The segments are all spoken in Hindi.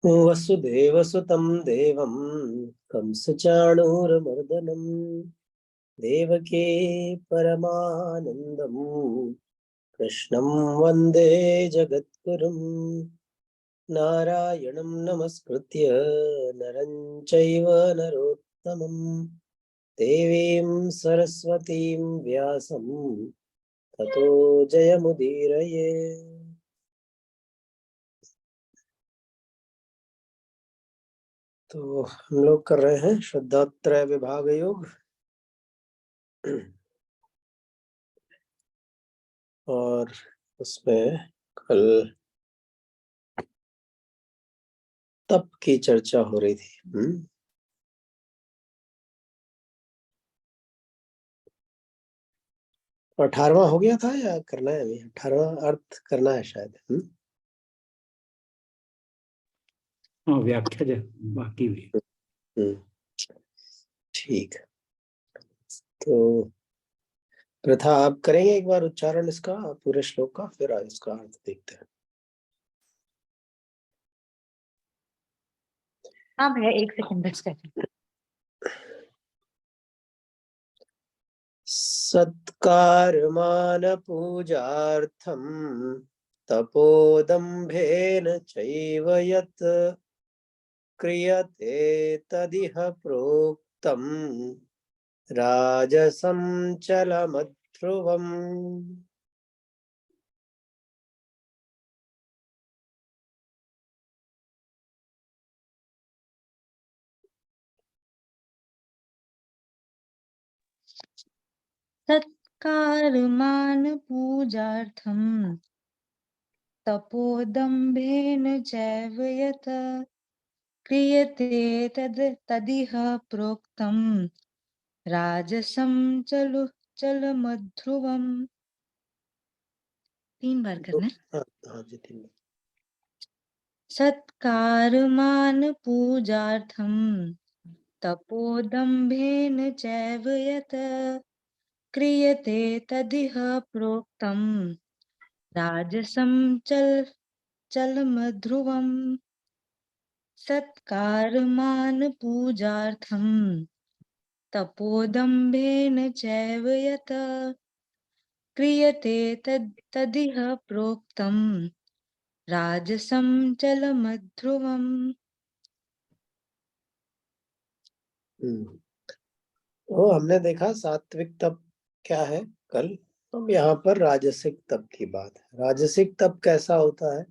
वसुदेवसुतं देवं कंसचाणूरमर्दनं देवकी परमानन्दं कृष्णं वन्दे जगद्गुरुं नारायणं नमस्कृत्य नरं चैव नरोत्तमं देवीं सरस्वतीं व्यासं ततो जयमुदीरये। तो हम लोग कर रहे हैं शुद्धोत्तर विभाग योग और उसमें कल तप की चर्चा हो रही थी। 18वां हो गया था या करना है अभी? 18वां अर्थ करना है शायद। व्याख्या बाकी भी। ठीक, तो प्रथा आप करेंगे एक बार उच्चारण इसका पूरे श्लोक का, फिर इसका अर्थ देखते हैं। हाँ भैया, एक सेकंड। सत्कारमान पूजार्थम तपोदम्भेन चैव यत् क्रियते तदिह प्रोक्तम् राजसं चलमध्रुवम्। सत्कारमान पूजार्थम तपोदम्भेन चैव यत् क्रियते तदिह प्रोक्तम राजसं चलमध्रुवम्। 3 बार करना है। हाँ जी, 3 बार। सत्कारमान पूजार्थम तपोदम्भेन चैव यत् क्रियते तदिह प्रोक्तम राजसं चलमध्रुवम्। सत्कारमान पूजार्थम तपोदम्भेन चैव यत् क्रियते तदिह प्रोक्तम राजसं चलमध्रुवम्। वो हमने देखा सात्विक तप क्या है कल। अब यहाँ पर राजसिक तप की बात है। राजसिक तप कैसा होता है?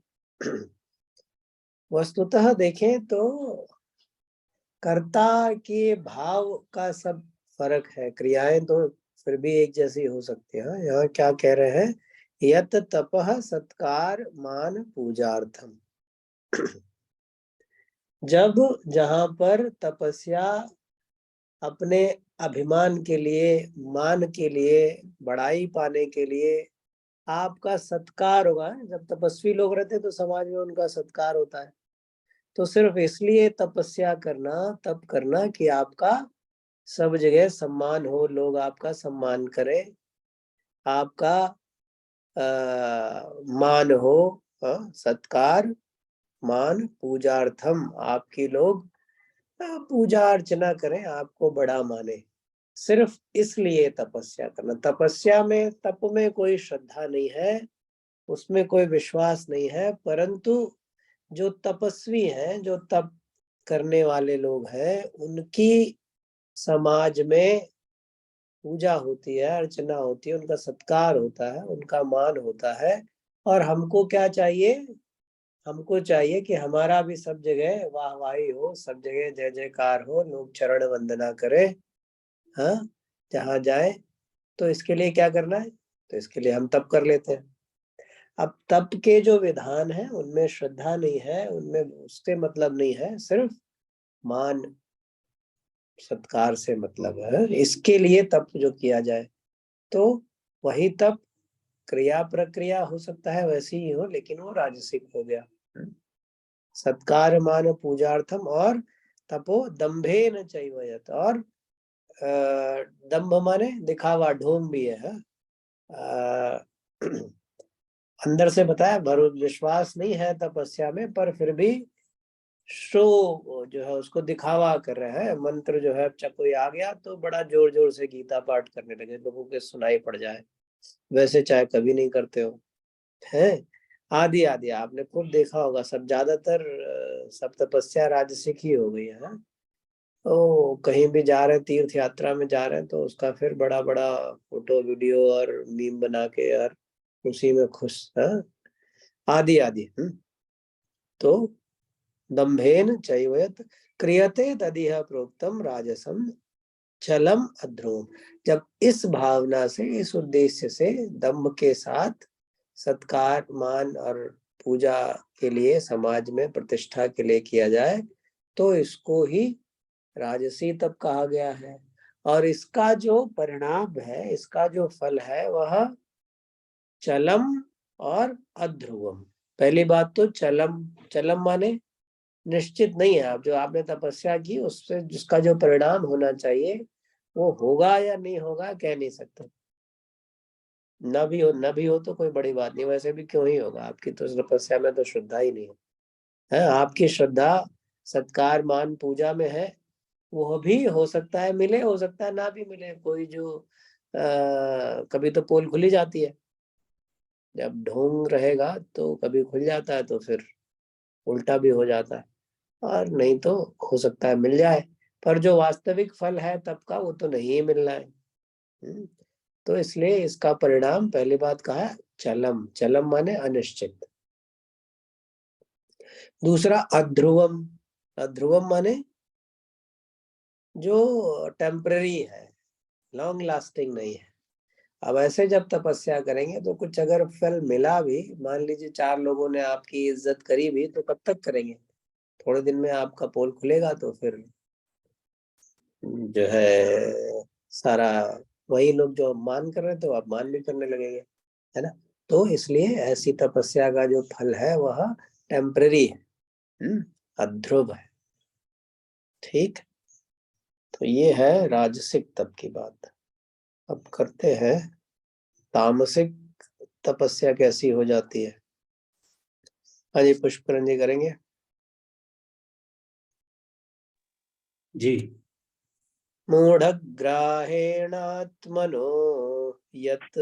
वस्तुतः देखें तो कर्ता के भाव का सब फर्क है, क्रियाएं तो फिर भी एक जैसी हो सकती है। यहाँ क्या कह रहे हैं? यत तपः सत्कार मान पूजार्थम। जब जहां पर तपस्या अपने अभिमान के लिए, मान के लिए, बड़ाई पाने के लिए आपका सत्कार होगा। जब तपस्वी लोग रहते तो समाज में उनका सत्कार होता है, तो सिर्फ इसलिए तपस्या करना, तप करना कि आपका सब जगह सम्मान हो, लोग आपका सम्मान करें, आपका मान हो, सत्कार मान पूजार्थम, आपकी लोग पूजा अर्चना करें, आपको बड़ा माने। सिर्फ इसलिए तपस्या करना। तपस्या में, तप में कोई श्रद्धा नहीं है, उसमें कोई विश्वास नहीं है, परंतु जो तपस्वी हैं, जो तप करने वाले लोग हैं, उनकी समाज में पूजा होती है, अर्चना होती है, उनका सत्कार होता है, उनका मान होता है। और हमको क्या चाहिए? हमको चाहिए कि हमारा भी सब जगह वाहवाही हो, सब जगह जय जयकार हो, लोग चरण वंदना करें। हाँ, जहाँ जाए। तो इसके लिए क्या करना है? तो इसके लिए हम तप कर लेते हैं। अब तप के जो विधान है उनमें श्रद्धा नहीं है, उनमें उससे मतलब नहीं है, सिर्फ मान सत्कार से मतलब है। इसके लिए तप जो किया जाए तो वही तप, क्रिया प्रक्रिया हो सकता है वैसी ही हो, लेकिन वो राजसिक हो गया। सत्कार मान पूजार्थम और तपो दंभे न चाहिए। और दंभ माने दिखावा, ढोंग भी है। अंदर से बताया, विश्वास नहीं है तपस्या में, पर फिर भी शो जो है उसको दिखावा कर रहे हैं। मंत्र जो है अच्छा कोई आ गया तो बड़ा जोर जोर से गीता पाठ करने लगे, लोगों के सुनाई पड़ जाए, वैसे चाहे कभी नहीं करते हो हैं। आदि आदि आपने खूब देखा होगा, सब ज्यादातर सब तपस्या राजसिक ही हो गई है। तो कहीं भी जा रहे हैं, तीर्थ यात्रा में जा रहे हैं, तो उसका फिर बड़ा बड़ा फोटो वीडियो और मीम बना के यार उसी में खुश है। आदि आदि तो दंभेन चैवयत क्रियते तदिह प्रोक्तम राजसम चलम अध्रुवम। जब इस भावना से, इस उद्देश्य से, दंभ के साथ सत्कार मान और पूजा के लिए, समाज में प्रतिष्ठा के लिए किया जाए, तो इसको ही राजसी तप कहा गया है। और इसका जो परिणाम है, इसका जो फल है, वह चलम और अध्रुवम। पहली बात तो चलम, चलम माने निश्चित नहीं है। आप जो आपने तपस्या की उससे जिसका जो परिणाम होना चाहिए वो होगा या नहीं होगा कह नहीं सकते। न भी हो तो कोई बड़ी बात नहीं, वैसे भी क्यों ही होगा, आपकी तो तपस्या में तो श्रद्धा ही नहीं है। आपकी श्रद्धा सत्कार मान पूजा में है, वो भी हो सकता है मिले, हो सकता है ना भी मिले। कोई जो कभी तो पोल खुली जाती है, जब ढोंग रहेगा तो कभी खुल जाता है, तो फिर उल्टा भी हो जाता है, और नहीं तो हो सकता है मिल जाए। पर जो वास्तविक फल है तब का, वो तो नहीं मिलना है। तो इसलिए इसका परिणाम, पहली बात कहा चलम, चलम माने अनिश्चित। दूसरा अध्रुवम, अध्रुवम माने जो टेम्पररी है, लॉन्ग लास्टिंग नहीं है। अब ऐसे जब तपस्या करेंगे तो कुछ अगर फल मिला भी, मान लीजिए 4 लोगों ने आपकी इज्जत करी भी, तो कब तक करेंगे? थोड़े दिन में आपका पोल खुलेगा, तो फिर जो है सारा वही लोग जो मान कर रहे थे वो आप मान भी करने लगेंगे, है ना। तो इसलिए ऐसी तपस्या का जो फल है वह टेम्पररी है, अध्रुव है। ठीक, तो ये है राजसिक तप की बात। अब करते हैं तामसिक तपस्या कैसी हो जाती है। हाँ जी, पुष्करण जी करेंगे। जी। मूढ़ग्राहेणात्मनो यत्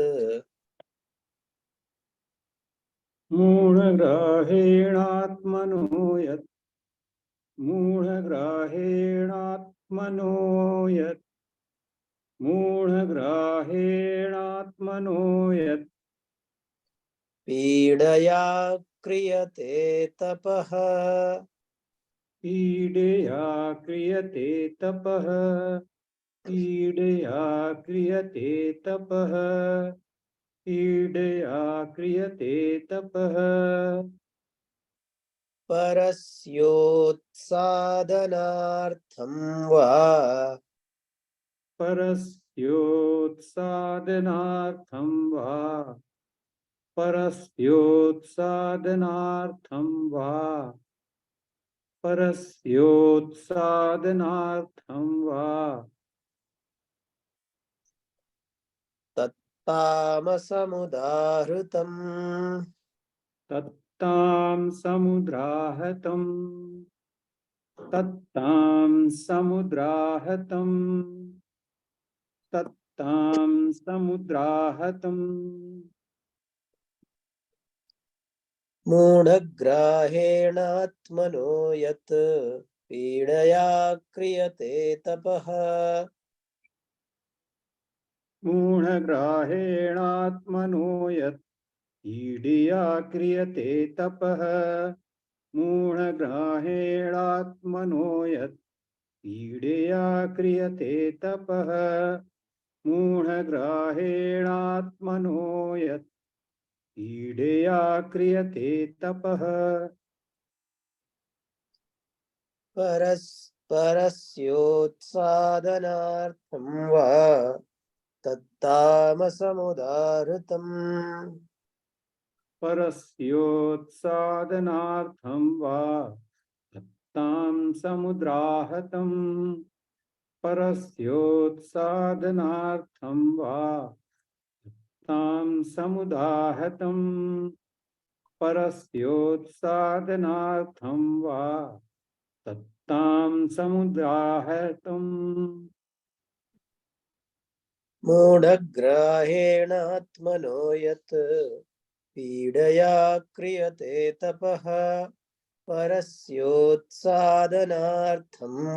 मूढग्राहेणात्मनो यत्, मूढग्राहेणात्मनो यत्, मूढग्राहेणात्मनो यत्, पीडया क्रियते तपः पीडया क्रियते तपः, पीडया क्रियते तपः, पीडया क्रियते तपः, परस्योत्सादनार्थं वा परस्योत्सादनार्थं वा, परस्योत्सादनार्थं वा, परस्योत्सादनार्थं वा, तत्तामसमुदाहृतम् तत्तां समुद्राहतं, तत्तां समुद्राहतं, तत्तां समुद्राहतम्। मूढग्राहेणात्मनो यत् पीडया क्रियते तपः मूढग्राहेणात्मनो यत् पीडया क्रियते तपः, मूढग्राहेणात्मनो यत् पीडया क्रियते तपः, मूढग्राहेणात्मनो यत् पीडया क्रियते तपः, परस्योत्सादनार्थं वा तत्तामसमुदाहृतम्। परस्योत्सादनार्थं वा तत्तां समुद्राहतम्, परस्योत्सादनार्थं वा तां समुदाहतम्, परस्योत्सादनार्थं वा तत्तां समुदाहृतम् मूढग्राहेण आत्मनो यत् पीडया क्रियते तपः परस्योत्सादनार्थं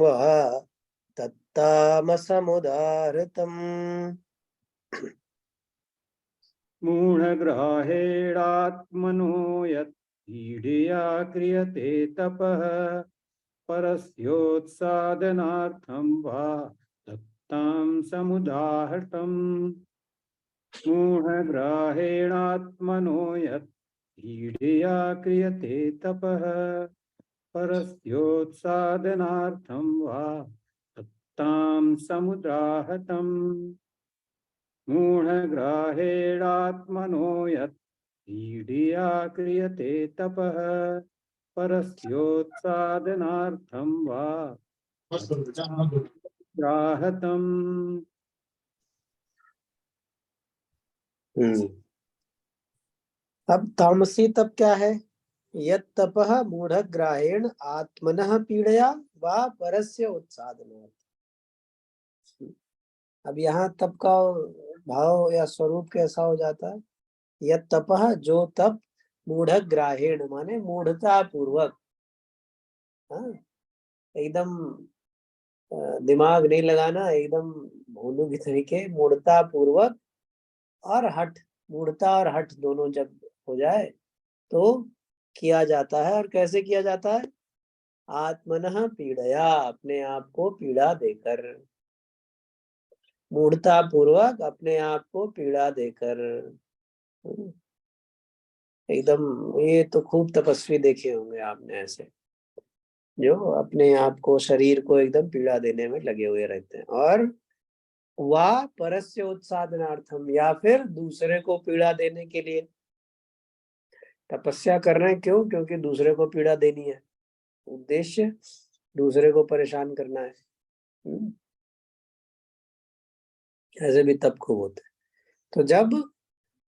वा तत्तामसमुदाहृतम्। मूढग्राहेणात्मनो यत् पीडया क्रियते तपः परस्योत्सादनार्थं वा तत्तां समुदाहृतम्। मूढग्राहेणात्मनो यत् पीडया क्रियते तपः परस्योत्सादनार्थं वा तत्तां समुदाहृतम्। मूढग्राहेणात्मनो यत् पीडया क्रियते तपः परस्योत्सादनार्थं वा ग्राहतम्। अब तामसी तप क्या है? यत् तपः मूढग्राहेण आत्मनः पीडया वा परस्य उत्सादनार्थ। अब यहाँ तप का भाव या स्वरूप कैसा हो जाता है? यत् तपः, जो तप, मूढग्राहेण माने मूढ़ता पूर्वक, एकदम दिमाग नहीं लगाना, एकदम भोलू की तरीके, मूढ़ता पूर्वक और हठ, मूढ़ता और हठ दोनों जब हो जाए तो किया जाता है। और कैसे किया जाता है? आत्मनः पीड़या, अपने आप को पीड़ा देकर, मूढ़ता पूर्वक अपने आप को पीड़ा देकर। एकदम, ये तो खूब तपस्वी देखे होंगे आपने ऐसे, जो अपने आप को, शरीर को एकदम पीड़ा देने में लगे हुए रहते हैं। और वा परस्य उत्सादनार्थम, या फिर दूसरे को पीड़ा देने के लिए तपस्या कर रहे हैं। क्यों? क्योंकि दूसरे को पीड़ा देनी है, उद्देश्य दूसरे को परेशान करना है। ऐसे भी तप खूब होते हैं। तो जब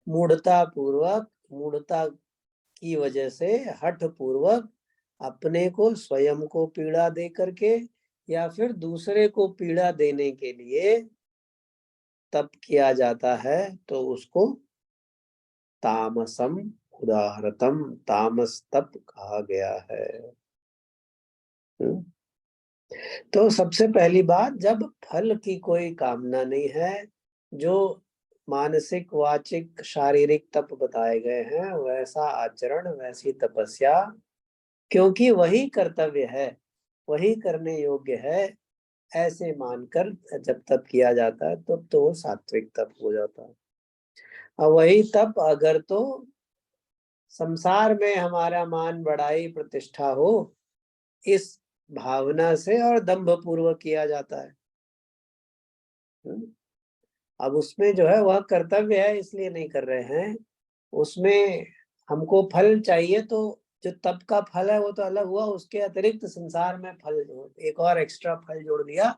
मूढ़ता पूर्वक, मूढ़ता की वजह से हठ पूर्वक अपने को, स्वयं को पीड़ा दे करके या फिर दूसरे को पीड़ा देने के लिए तप किया जाता है, तो उसको तामसम उदाहरतम, तामस तप कहा गया है। तो सबसे पहली बात, जब फल की कोई कामना नहीं है, जो मानसिक, वाचिक, शारीरिक तप बताए गए हैं, वैसा आचरण, वैसी तपस्या, क्योंकि वही कर्तव्य है, वही करने योग्य है, ऐसे मानकर जब तप किया जाता है तो वो सात्विक तप हो जाता है। और वही तप अगर तो संसार में हमारा मान बढ़ाई प्रतिष्ठा हो, इस भावना से और दंभ पूर्वक किया जाता है। अब उसमें जो है वह कर्तव्य है इसलिए नहीं कर रहे हैं, उसमें हमको फल चाहिए, तो जो तप का फल है वो तो अलग हुआ, उसके अतिरिक्त संसार में फल, एक और एक्स्ट्रा फल जोड़ दिया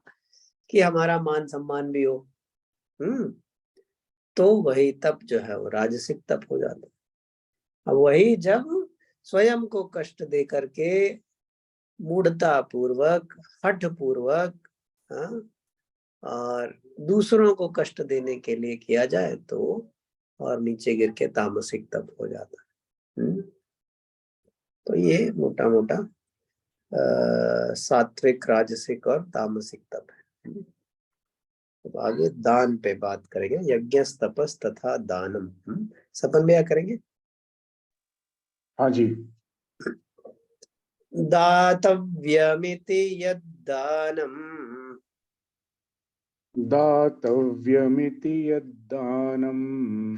कि हमारा मान सम्मान भी हो। तो वही तप जो है वो राजसिक तप हो जाता है। अब वही जब स्वयं को कष्ट दे करके, मूढ़ता पूर्वक, हठ पूर्वक, और दूसरों को कष्ट देने के लिए किया जाए तो और नीचे गिर के तामसिक तप हो जाता है। तो ये मोटा मोटा सात्विक, राजसिक और तामसिक तप है। अब आगे दान पे बात करेंगे। यज्ञ, तपस तथा दानम। सपन भैया करेंगे। हाँ जी। दातव्यमिति यद्दानम, दातव्यमिति यद्दानम्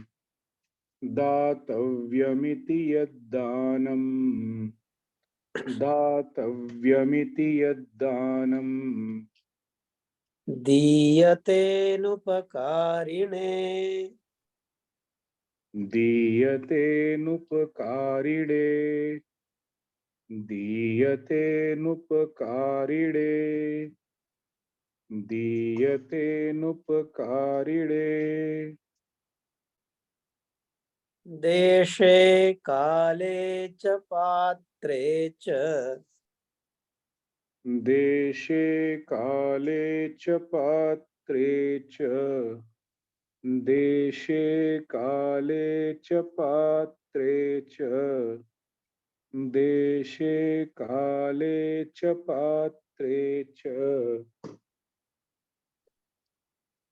दातव्यमिति यद्दानम् दातव्यमिति यद्दानम् दीयतेनुपकारिणे, दीयतेनुपकारिणे दीयतेनुपकारिणे दीयतेनुपकारिणे देशे काले च पात्रे च, देशे काले च पात्रे च देशे काले च पात्रे च देशे काले च पात्रे च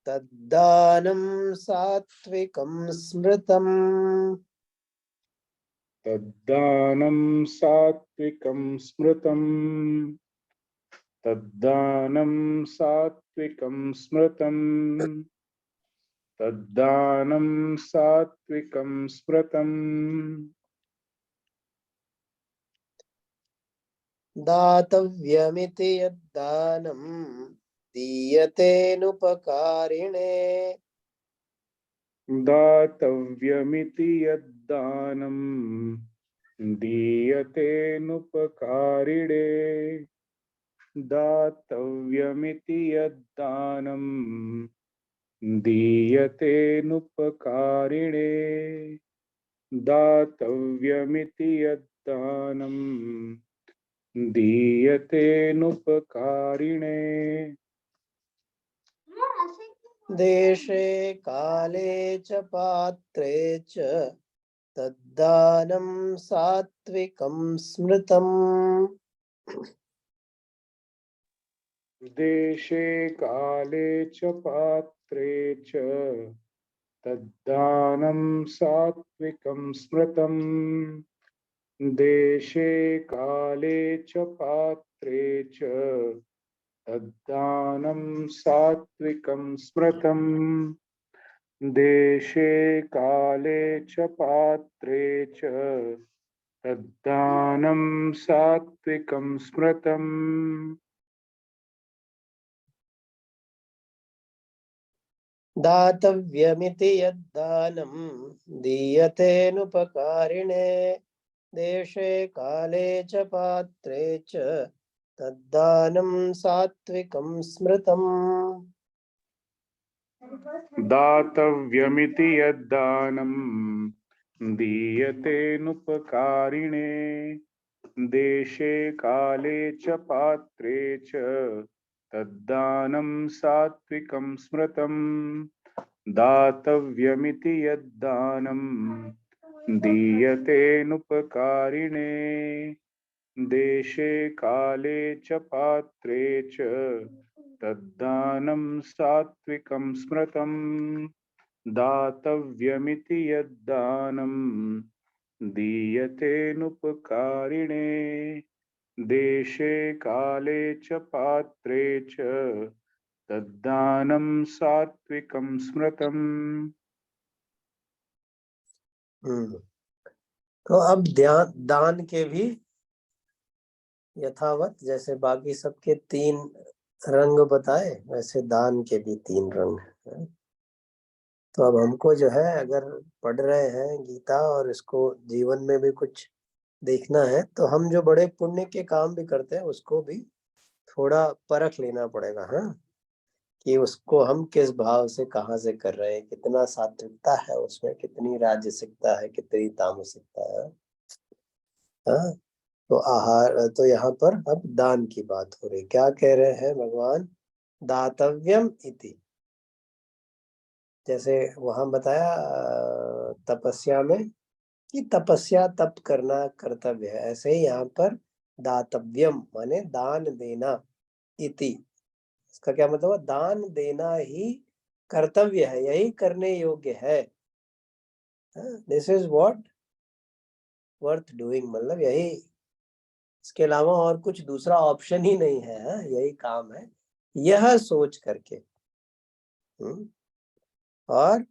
तद्दानं सात्विकं स्मृतम् तद्दानं सात्विकं स्मृतम् तद्दानं सात्विकं स्मृतम् तद्दानं सात्विकं स्मृतम् दातव्यमिति यद्दानं दीयतेनुपकारिणे दातव्यमिति यद्दानं दीयतेनुपकारिणे दातव्यमिति यद्दानं दीयतेनुपकारिणे दातव्यमिति यद्दानं दीयतेनुपकारिणे देशे काले च पात्रे च तद्दानं सात्विकं स्मृतम् देशे काले च पात्रे च तद्दानं सात्विकं स्मृतम् देशे काले च पात्रे च तद्दानं सात्विकं स्मृतम् देशे काले च पात्रे च तद्दानं सात्विकं स्मृतम् दातव्यमिति यद्दानं दीयतेनुपकारिणे देशे काले च पात्रे च तद्दानं सात्विकं स्मृतम् दातव्यमिति यद्दानं दीयतेनुपकारिणे देशे काले च पात्रे च तद्दानं सात्विकं स्मृतम् दातव्यमिति यद्दानं दीयतेनुपकारिणे देशे काले च पात्रे च तद्दानं सात्विकं स्मृतम् दातव्यमिति यद्दानं दीयतेनुपकारिणे देशे काले च पात्रे च तद्दानं सात्विकं स्मृतम् तो अब दान के भी यथावत जैसे बाकी सबके 3 रंग बताए वैसे दान के भी 3 रंग हैं। तो अब हमको जो है अगर पढ़ रहे हैं गीता और इसको जीवन में भी कुछ देखना है तो हम जो बड़े पुण्य के काम भी करते हैं उसको भी थोड़ा परख लेना पड़ेगा, हाँ, कि उसको हम किस भाव से कहाँ से कर रहे हैं, कितना सात्विकता है उसमें, कितनी राजसिकता है, कितनी तामसिकता है, हाँ। तो आहार, तो यहाँ पर अब दान की बात हो रही, क्या कह रहे हैं भगवान, दातव्यम इति, जैसे वहां बताया तपस्या में कि तपस्या तप करना कर्तव्य है, ऐसे ही यहाँ पर दातव्यम माने दान देना इति, इसका क्या मतलब, दान देना ही कर्तव्य है, यही करने योग्य है, this is what worth doing, मतलब यही, इसके अलावा और कुछ दूसरा ऑप्शन ही नहीं है, यही काम है, यह सोच करके। और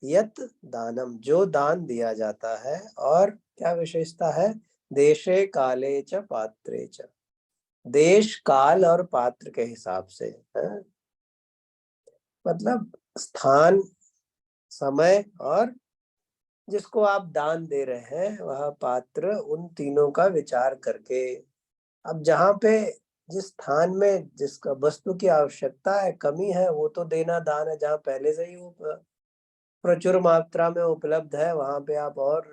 यत दानम, जो दान दिया जाता है, और क्या विशेषता है, देशे काले च पात्रे च, देश काल और पात्र के हिसाब से है? मतलब स्थान, समय और जिसको आप दान दे रहे हैं वह पात्र, उन तीनों का विचार करके। अब जहाँ पे जिस स्थान में जिसका वस्तु की आवश्यकता है, कमी है, वो तो देना दान है, जहाँ पहले से ही वो प्रचुर मात्रा में उपलब्ध है वहां पे आप और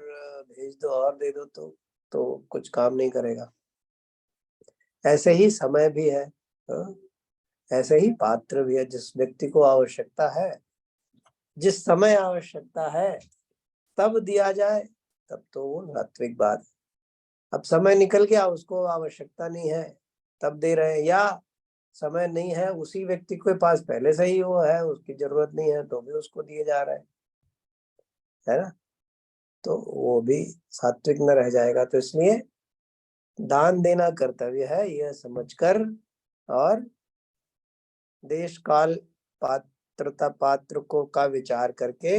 भेज दो और दे दो तो कुछ काम नहीं करेगा। ऐसे ही समय भी है, हाँ? ऐसे ही पात्र भी है। जिस व्यक्ति को आवश्यकता है, जिस समय आवश्यकता है, तब दिया जाए, तब तो वो सात्विक बात है। अब समय निकल गया, उसको आवश्यकता नहीं है, तब दे रहे हैं, या समय नहीं है, उसी व्यक्ति के पास पहले से ही वो है, उसकी जरूरत नहीं है, तो भी उसको दिए जा रहे हैं, है ना? तो वो भी सात्विक न रह जाएगा। तो इसलिए दान देना कर्तव्य है, यह समझकर, और देश काल पात्रता पात्र को का विचार करके,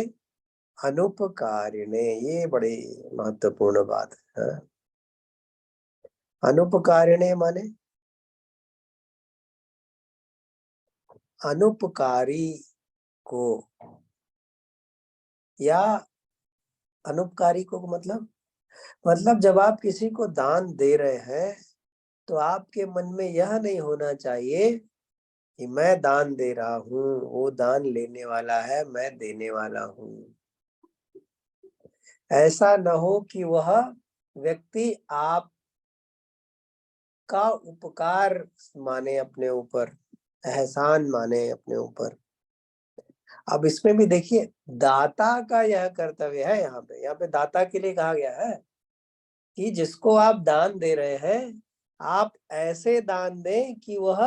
अनुपकारिणे, ये बड़ी महत्वपूर्ण बात है। अनुपकारिणे माने अनुपकारी को, या अनुपकारी को मतलब जब आप किसी को दान दे रहे हैं, तो आपके मन में यह नहीं होना चाहिए कि मैं दान दे रहा हूँ, वो दान लेने वाला है, मैं देने वाला हूँ। ऐसा न हो कि वह व्यक्ति आपका उपकार माने अपने ऊपर, एहसान माने अपने ऊपर। अब इसमें भी देखिए, दाता का यह कर्तव्य है। यहाँ पे दाता के लिए कहा गया है कि जिसको आप दान दे रहे हैं, आप ऐसे दान दें कि वह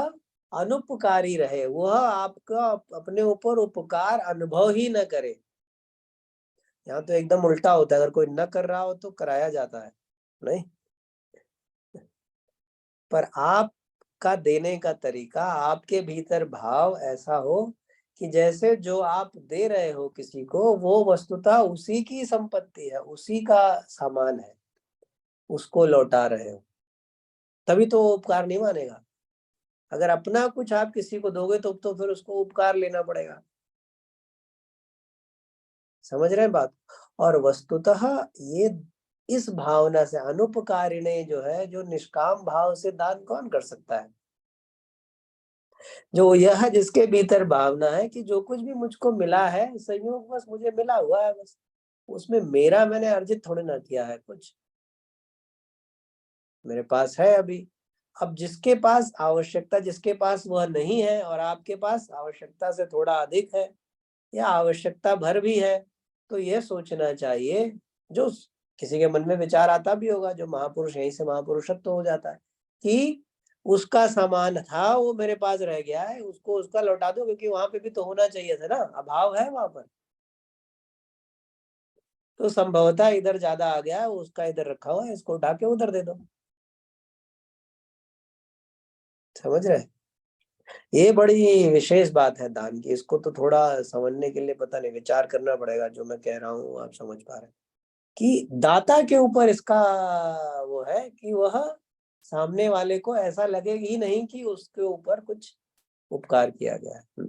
अनुपकारी रहे, वह आपका अपने ऊपर उपकार अनुभव ही न करे। यहाँ तो एकदम उल्टा होता है, अगर कोई न कर रहा हो तो कराया जाता है, नहीं? पर आपका देने का तरीका, आपके भीतर भाव ऐसा हो कि जैसे जो आप दे रहे हो किसी को, वो वस्तुतः उसी की संपत्ति है, उसी का सामान है, उसको लौटा रहे हो, तभी तो वो उपकार नहीं मानेगा। अगर अपना कुछ आप किसी को दोगे तो फिर उसको उपकार लेना पड़ेगा। समझ रहे हैं बात? और वस्तुतः ये इस भावना से, अनुपकारिणे जो है, जो निष्काम भाव से दान कौन कर सकता है? जो यह जिसके भीतर भावना है कि जो कुछ भी मुझको मिला है, संयोग बस मुझे मिला हुआ है, बस उसमें मेरा मैंने अर्जित थोड़ी ना किया है कुछ, मेरे पास है अभी। अब जिसके पास आवश्यकता, जिसके पास वह नहीं है, और आपके पास आवश्यकता से थोड़ा अधिक है, या आवश्यकता भर भी है, तो यह सोचना चाहिए, जो किसी के मन में विचार आता भी होगा, जो महापुरुष, यहीं से महापुरुषत्व हो जाता है, कि उसका सामान था, वो मेरे पास रह गया है, उसको उसका लौटा दो, क्योंकि वहां पे भी तो होना चाहिए था ना, अभाव है वहां पर, तो संभवतः इधर ज्यादा आ गया है, उसका इधर रखा हुआ है, इसको उठा के उधर दे दो। समझ रहे? ये बड़ी विशेष बात है दान की, इसको तो थोड़ा समझने के लिए पता नहीं, विचार करना पड़ेगा। जो मैं कह रहा हूँ आप समझ पा रहे हैं कि दाता के ऊपर इसका वो है कि वह सामने वाले को ऐसा लगे ही नहीं कि उसके ऊपर कुछ उपकार किया गया है।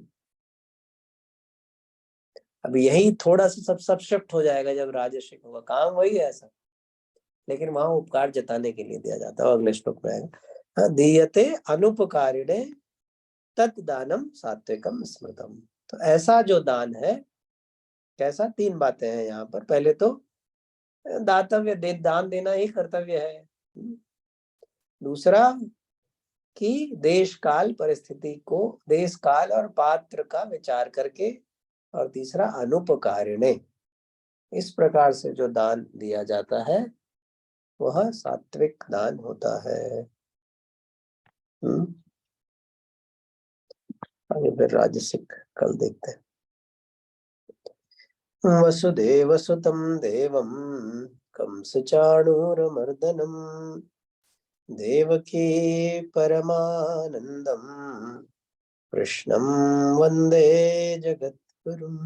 अब यही थोड़ा सा सब शिफ्ट हो जाएगा जब राजसिक होगा, काम वही है ऐसा, लेकिन वहां उपकार जताने के लिए दिया जाता है। अगले श्लोक में आएगा, हाँ, दीयते अनुपकारिणे तत् दानम सात्विकम स्मृतम। तो ऐसा जो दान है, कैसा, तीन बातें हैं यहाँ पर। पहले तो दान देना ही कर्तव्य है। दूसरा कि देश काल परिस्थिति को, देश काल और पात्र का विचार करके, और तीसरा अनुपकारिणे, इस प्रकार से जो दान दिया जाता है वह सात्विक दान होता है। आगे फिर राजसिक कल देखते हैं। वसुदेव सुतं देवं कंसचाणूरमर्दनम् देवकी परमानन्दम् कृष्णं वन्दे जगद्गुरुम्।